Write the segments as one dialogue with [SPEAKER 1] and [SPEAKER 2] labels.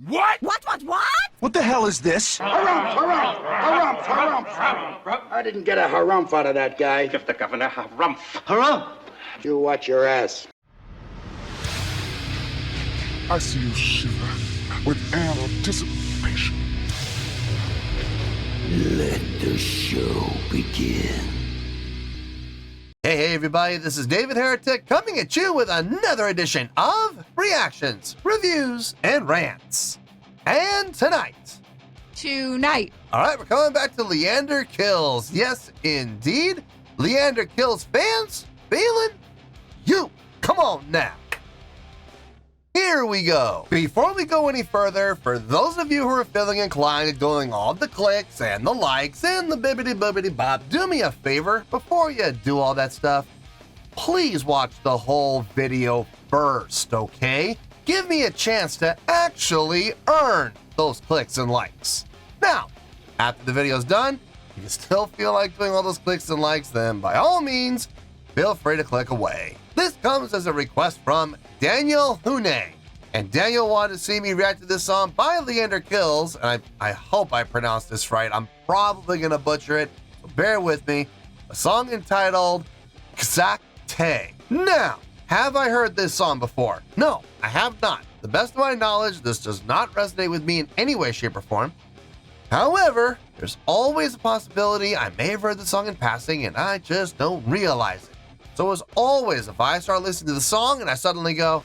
[SPEAKER 1] What?
[SPEAKER 2] What?
[SPEAKER 3] What the hell is this?
[SPEAKER 4] Harumph. I didn't get a harumph out of that guy.
[SPEAKER 1] Give the governor harumph.
[SPEAKER 3] Harumph!
[SPEAKER 4] You watch your ass.
[SPEAKER 5] I see you shiver with anticipation.
[SPEAKER 6] Let the show begin.
[SPEAKER 7] Hey everybody, this is David Heretic coming at you with another edition of Reactions, Reviews, and Rants. And tonight, alright, we're coming back to Leander Kills. Yes, indeed, Leander Kills fans, feeling you. Come on now. Here we go. Before we go any further, for those of you who are feeling inclined to doing all the clicks and the likes and the bibbity bop, do me a favor before you do all that stuff. Please watch the whole video first, okay? Give me a chance to actually earn those clicks and likes. Now, after the video's done, if you still feel like doing all those clicks and likes, then by all means, feel free to click away. This comes as a request from Daniel Hune. And Daniel wanted to see me react to this song by Leander Kills, and I hope I pronounced this right. I'm probably going to butcher it, so bear with me. A song entitled Csak Te. Now, have I heard this song before? No, I have not. To the best of my knowledge, this does not resonate with me in any way, shape, or form. However, there's always a possibility I may have heard the song in passing and I just don't realize it. So as always, if I start listening to the song and I suddenly go,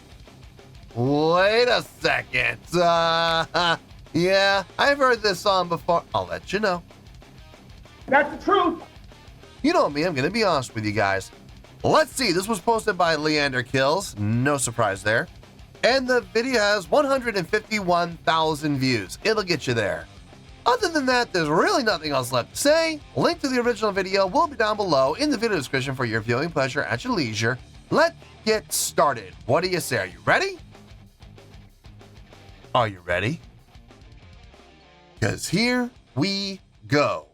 [SPEAKER 7] wait a second, yeah, I've heard this song before, I'll let you know.
[SPEAKER 1] That's the truth.
[SPEAKER 7] You know me, I'm gonna be honest with you guys. Let's see, this was posted by Leander Kills, no surprise there. And the video has 151,000 views. It'll get you there. Other than that, there's really nothing else left to say. Link to the original video will be down below in the video description for your viewing pleasure at your leisure. Let's get started. What do you say? Are you ready? Are you ready? Because here we go.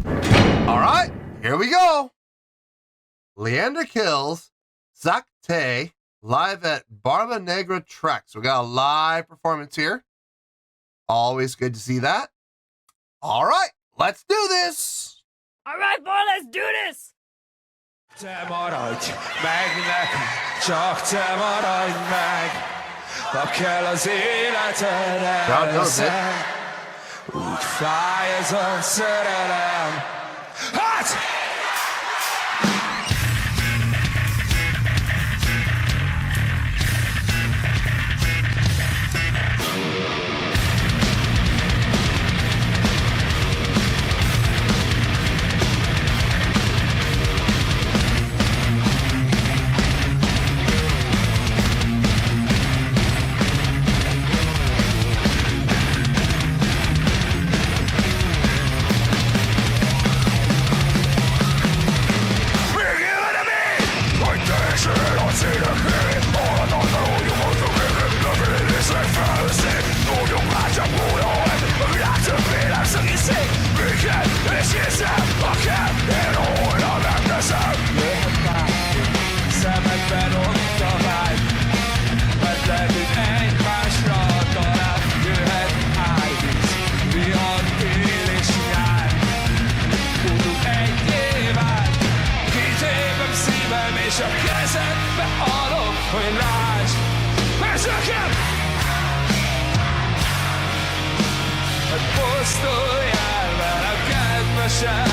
[SPEAKER 7] All right, here we go. Leander Kills, Csak Te, live at Barba Negra Treks. We got a live performance here. Always good to see that. All right, let's do this.
[SPEAKER 2] All right, boy, let's do this.
[SPEAKER 8] Te maradj meg nekem, csak te maradj meg, ha kell az életedre leszel, úgy fáj ez a szerelem. Hát! Szemedben ott a vágy, mert lehetünk egymásra talán, jöhet ájvíz, vihar, tél és nyár. Futunk egy évad, kitépem szívem és a kezedbe adom, hogy lásd, mert nekem! Hogy posztoljál velem kedvesen.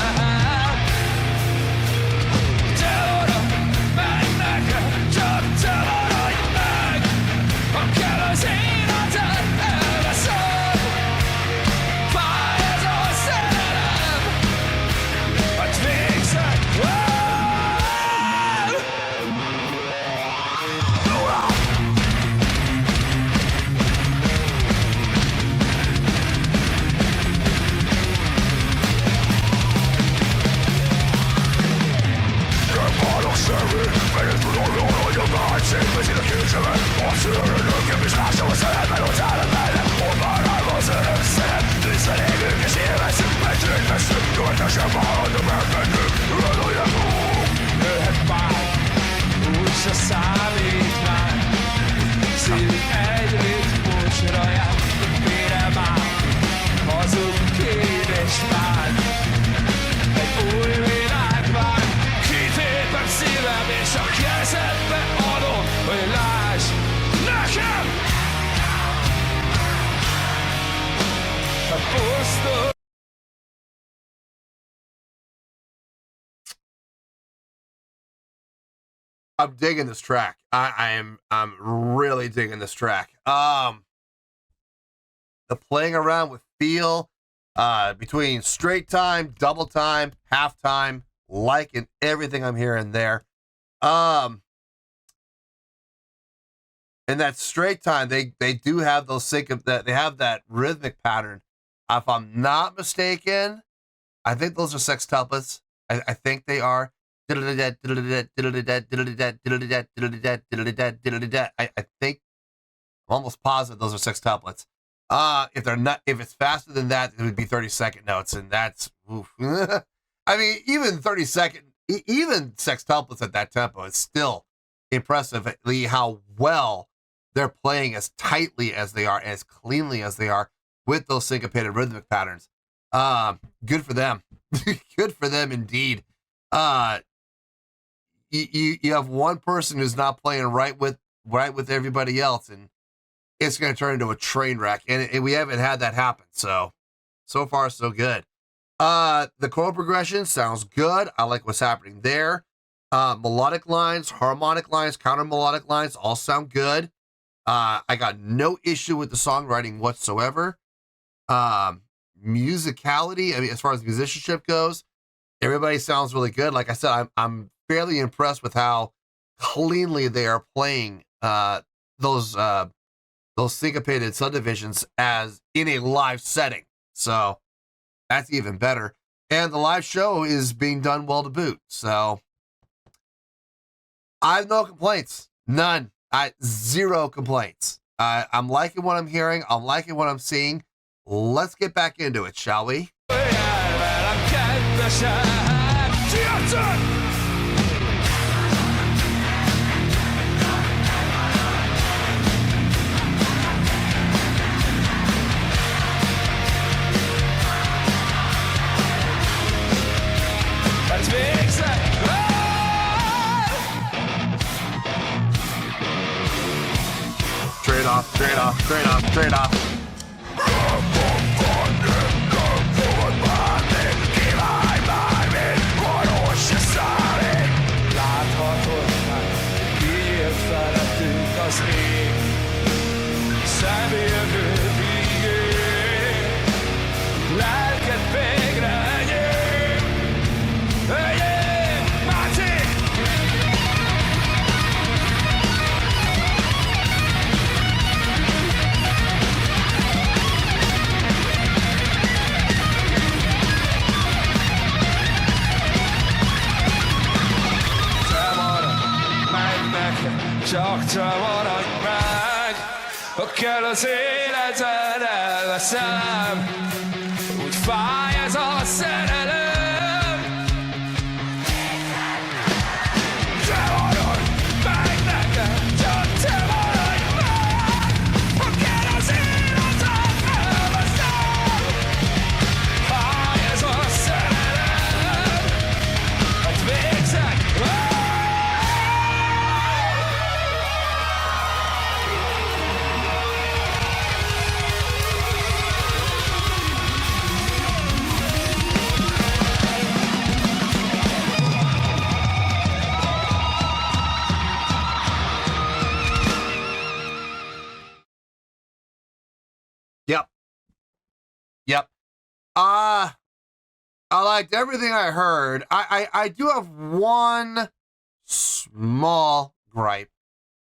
[SPEAKER 7] I'm digging this track. I'm really digging this track. The playing around with feel, between straight time, double time, half time, liking everything I'm hearing there. And that straight time, they do have those they have that rhythmic pattern. If I'm not mistaken, I think those are sextuplets. I think they are. I think, I'm almost positive those are sextuplets. If they're not, if it's faster than that, it would be 30-second notes, and that's, oof. I mean, even 30-second, even sextuplets at that tempo, it's still impressive how well they're playing as tightly as they are, as cleanly as they are with those syncopated rhythmic patterns. Good for them. Good for them indeed. You have one person who's not playing right with everybody else, and it's going to turn into a train wreck. And we haven't had that happen. So far, so good. The chord progression sounds good. I like what's happening there. Melodic lines, harmonic lines, counter melodic lines all sound good. I got no issue with the songwriting whatsoever. Musicality, I mean, as far as musicianship goes, everybody sounds really good. Like I said, I'm fairly impressed with how cleanly they are playing those syncopated subdivisions as in a live setting. So that's even better. And the live show is being done well to boot. So I have no complaints. None. Zero complaints. I'm liking what I'm hearing. I'm liking what I'm seeing. Let's get back into it, shall we? Straight off.
[SPEAKER 8] Csak te maradj meg, ha kell az életed elveszem, úgy fáj ez a szerelem. Te maradj meg nekem, csak te maradj meg, ha kell az életed elveszem, fáj ez a szerelem, hát végzek.
[SPEAKER 7] Yep. I liked everything I heard. I do have one small gripe.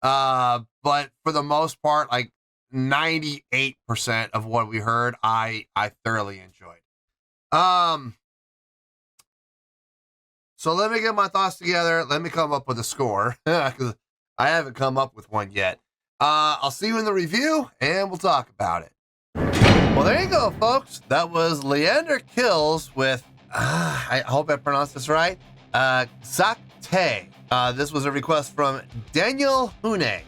[SPEAKER 7] But for the most part, like 98% of what we heard, I thoroughly enjoyed. So let me get my thoughts together. Let me come up with a score, because I haven't come up with one yet. I'll see you in the review, and we'll talk about it. Well, there you go, folks. That was Leander Kills with, I hope I pronounced this right, Csak Te. This was a request from Daniel Hune.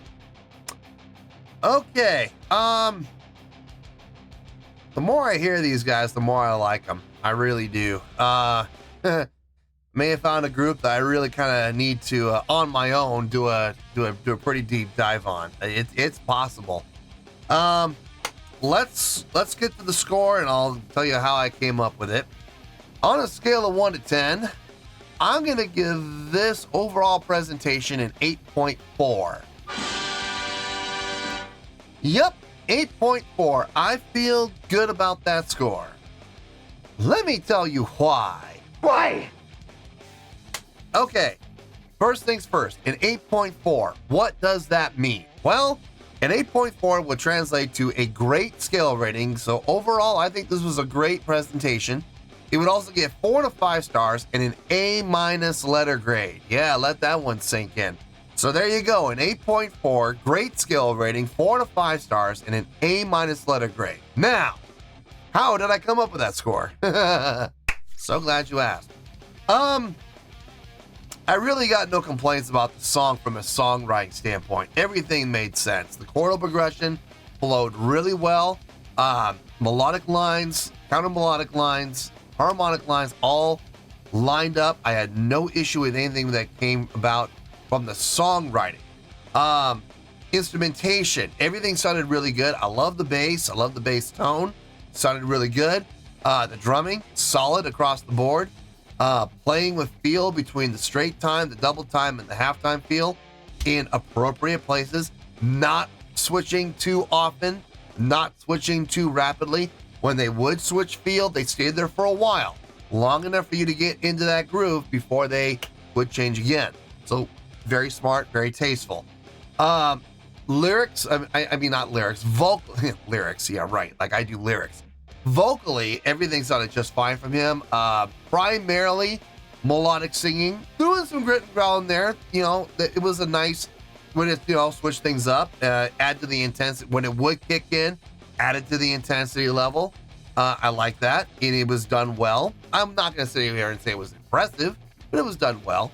[SPEAKER 7] Okay, the more I hear these guys, the more I like them. I really do. May have found a group that I really kind of need to, on my own, do a pretty deep dive on. It's possible. Let's get to the score, and I'll tell you how I came up with it. On a scale of 1 to 10, I'm going to give this overall presentation an 8.4. Yep, 8.4. I feel good about that score. Let me tell you why.
[SPEAKER 4] Why?
[SPEAKER 7] Okay, first things first, an 8.4. What does that mean? Well, an 8.4 would translate to a great scale rating. So overall, I think this was a great presentation. It would also get 4 to 5 stars and an A- letter grade. Yeah, let that one sink in. So there you go, an 8.4, great skill rating, 4 to 5 stars, and an A- letter grade. Now, how did I come up with that score? So glad you asked. I really got no complaints about the song from a songwriting standpoint. Everything made sense. The chordal progression flowed really well. Melodic lines, counter melodic lines, harmonic lines, all lined up. I had no issue with anything that came about from the songwriting. Instrumentation, everything sounded really good. I love the bass. I love the bass tone. Sounded really good. The drumming, solid across the board. Playing with feel between the straight time, the double time, and the halftime feel in appropriate places. Not switching too often, not switching too rapidly. When they would switch feel, they stayed there for a while, long enough for you to get into that groove before they would change again. So very smart, very tasteful. Lyrics, I mean not lyrics, vocal lyrics. Yeah, right. Like I do lyrics. Vocally, everything sounded just fine from him. Primarily melodic singing, doing some grit and growl in there. You know, it was a nice when it, switch things up, add to the intensity when it would kick in, added to the intensity level. I like that, and it was done well. I'm not gonna sit here and say it was impressive, but it was done well.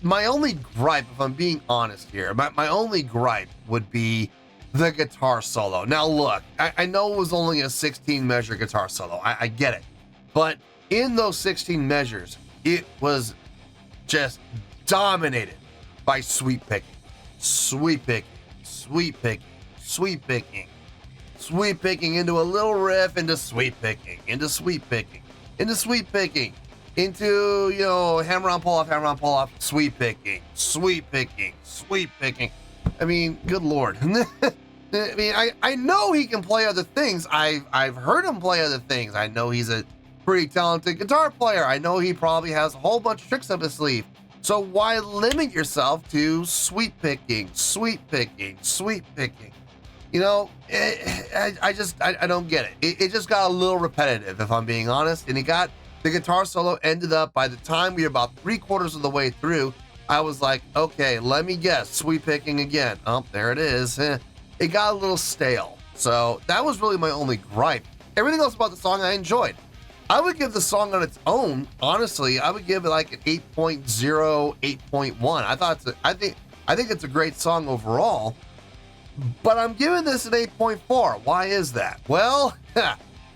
[SPEAKER 7] My only gripe, if I'm being honest here, my only gripe would be the guitar solo. Now look, I know it was only a 16 measure guitar solo. I get it. But in those 16 measures, it was just dominated by sweep picking. Sweep picking, sweep picking, sweep picking, sweep picking into a little riff, into sweep picking, into sweep picking, into sweep picking, into, hammer on, pull off, sweep picking, sweep picking, sweep picking. I mean, good Lord. I mean, I know he can play other things. I've heard him play other things. I know he's a pretty talented guitar player. I know he probably has a whole bunch of tricks up his sleeve. So why limit yourself to sweep picking, sweep picking, sweep picking? I don't get it. It just got a little repetitive, if I'm being honest. And the guitar solo ended up, by the time we were about 3/4 of the way through, I was like, okay, let me guess, sweep picking again. Oh, there it is. It got a little stale. So that was really my only gripe. Everything else about the song I enjoyed. I would give the song on its own, honestly, I would give it like an 8.0, 8.1. I think it's a great song overall, but I'm giving this an 8.4. Why is that? Well,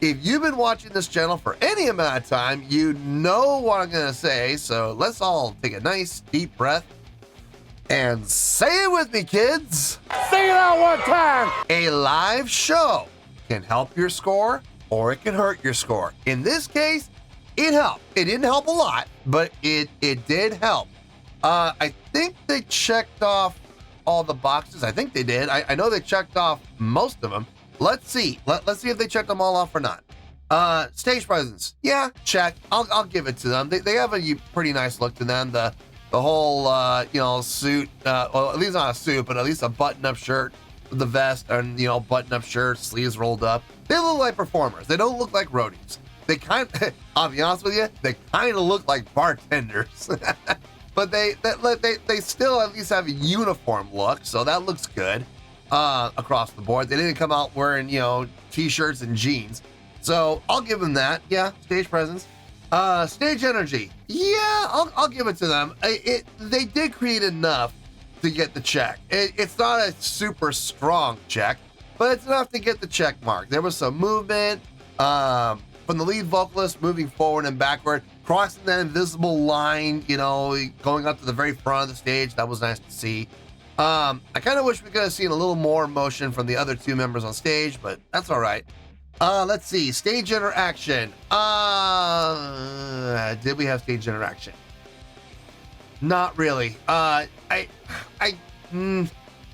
[SPEAKER 7] if you've been watching this channel for any amount of time, you know what I'm going to say. So let's all take a nice deep breath and say it with me, kids.
[SPEAKER 4] Say it out one time.
[SPEAKER 7] A live show can help your score or it can hurt your score. In this case, it helped. It didn't help a lot, but it did help. I think they checked off all the boxes. I think they did. I know they checked off most of them. Let's see. Let's see if they checked them all off or not. Stage presence. Yeah, check. I'll give it to them. They have a pretty nice look to them. The whole suit. Well, at least not a suit, but at least a button-up shirt with the vest and button-up shirt, sleeves rolled up. They look like performers. They don't look like roadies. They I'll be honest with you, they kind of look like bartenders. But they still at least have a uniform look, so that looks good across the board. They didn't come out wearing t-shirts and jeans, so I'll give them that. Yeah, stage presence, stage energy. Yeah, I'll give it to them. They did create enough to get the check. It's not a super strong check, but it's enough to get the check mark. There was some movement from the lead vocalist moving forward and backward, crossing that invisible line, going up to the very front of the stage. That was nice to see. I kind of wish we could have seen a little more motion from the other two members on stage, but that's all right. Let's see. Stage interaction. Did we have stage interaction? Not really. I mean,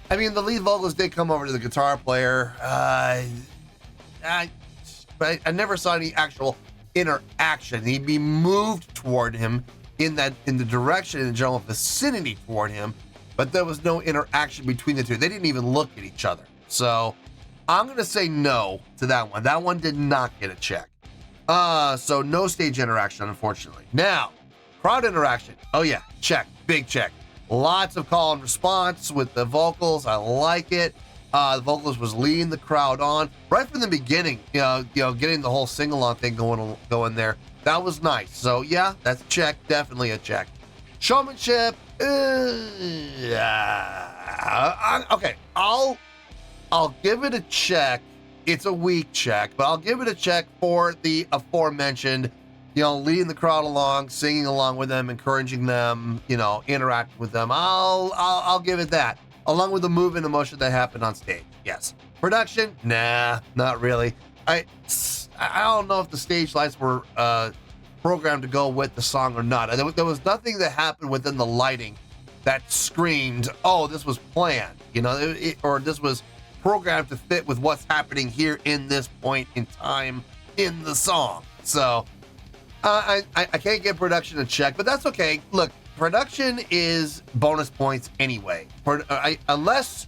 [SPEAKER 7] the lead vocals did come over to the guitar player. But I never saw any actual interaction. He'd be moved toward him in the direction, in the general vicinity toward him, but there was no interaction between the two. They didn't even look at each other. So I'm going to say no to that one. That one did not get a check. So no stage interaction, unfortunately. Now, crowd interaction. Oh yeah, check, big check. Lots of call and response with the vocals. I like it. The vocals was leading the crowd on right from the beginning. You know, getting the whole sing-along thing going there. That was nice. So yeah, that's a check. Definitely a check. Showmanship. Okay, I'll give it a check. It's a weak check, but I'll give it a check for the aforementioned, leading the crowd along, singing along with them, encouraging them, interacting with them. I'll give it that, along with the movement and emotion that happened on stage. Yes. Production? Nah, not really. I don't know if the stage lights were programmed to go with the song or not. There was nothing that happened within the lighting that screamed, oh, this was planned, or this was programmed to fit with what's happening here in this point in time in the song. So I can't give production a check, but that's okay. Look, production is bonus points anyway. Unless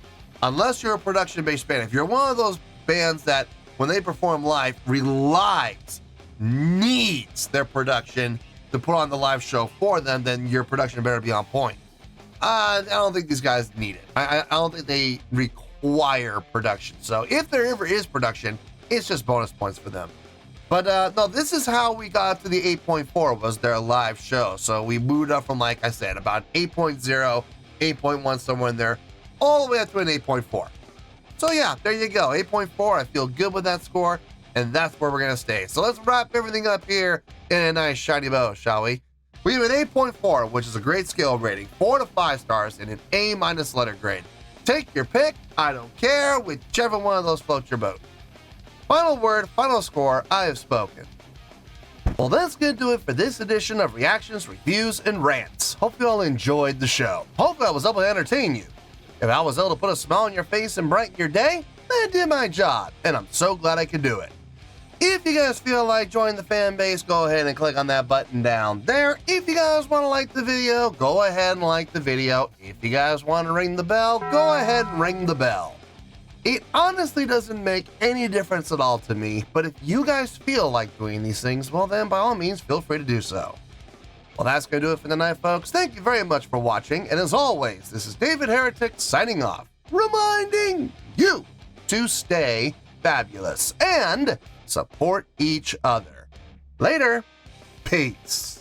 [SPEAKER 7] you're a production-based band. If you're one of those bands that when they perform live needs their production to put on the live show for them, then your production better be on point. I don't think these guys need it. I don't think they require production. So if there ever is production, it's just bonus points for them. But no, this is how we got to the 8.4 was their live show. So we moved up from, like I said, about 8.0, 8.1, somewhere in there, all the way up to an 8.4. So yeah, there you go, 8.4. I feel good with that score, and that's where we're gonna stay. So let's wrap everything up here in a nice shiny bow, shall we? We have an 8.4, which is a great scale rating, 4 to 5 stars, and an A- letter grade. Take your pick, I don't care, whichever one of those floats your boat. Final word, final score, I have spoken. Well, that's going to do it for this edition of Reactions, Reviews, and Rants. Hope you all enjoyed the show. Hopefully I was able to entertain you. If I was able to put a smile on your face and brighten your day, then I did my job, and I'm so glad I could do it. If you guys feel like joining the fan base, go ahead and click on that button down there. If you guys want to like the video, go ahead and like the video. If you guys want to ring the bell, go ahead and ring the bell. It honestly doesn't make any difference at all to me, but if you guys feel like doing these things, well then by all means, feel free to do so. Well, that's going to do it for tonight, folks. Thank you very much for watching, and as always, this is David Heretic signing off, reminding you to stay fabulous and support each other. Later. Peace.